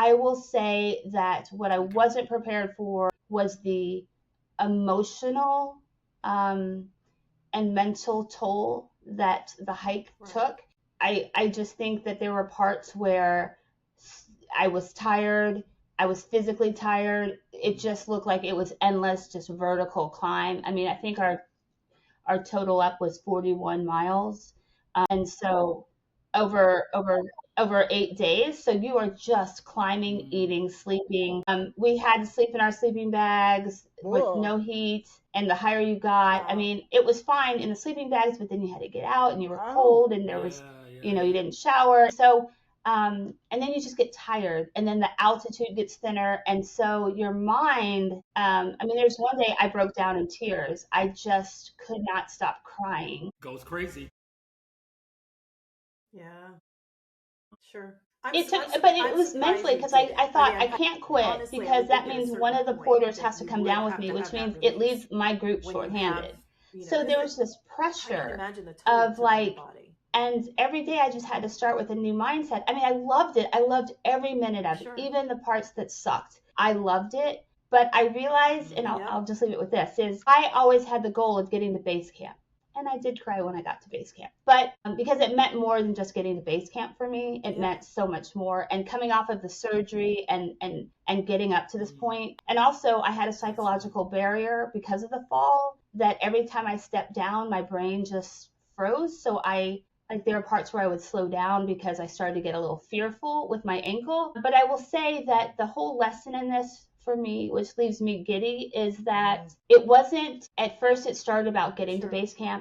I will say that what I wasn't prepared for was the emotional and mental toll that the hike took. I just think that there were parts where I was tired. I was physically tired. It just looked like it was endless, just vertical climb. I mean, I think our total up was 41 miles. And so over 8 days. So you are just climbing, eating, sleeping. We had to sleep in our sleeping bags with no heat. And the higher you got, I mean, it was fine in the sleeping bags, but then you had to get out and you were cold and there was, you didn't shower. So, and then you just get tired and then the altitude gets thinner. And so your mind, I mean, there's one day I broke down in tears. I just could not stop crying. Goes crazy. Yeah. Sure. But it was mentally because I thought I can't quit because that means one of the porters has to come down with me, which means it leaves my group shorthanded. So there was this pressure of like, and every day I just had to start with a new mindset. I mean, I loved it. I loved every minute of it, even the parts that sucked. I loved it. But I realized, and I'll just leave it with this, is I always had the goal of getting to base camp. And I did cry when I got to base camp. But because it meant more than just getting to base camp for me, it meant so much more. And coming off of the surgery and getting up to this point. And also I had a psychological barrier because of the fall that every time I stepped down, my brain just froze. So there are parts where I would slow down because I started to get a little fearful with my ankle. But I will say that the whole lesson in this for me, which leaves me giddy, is that it wasn't, at first it started about getting to base camp.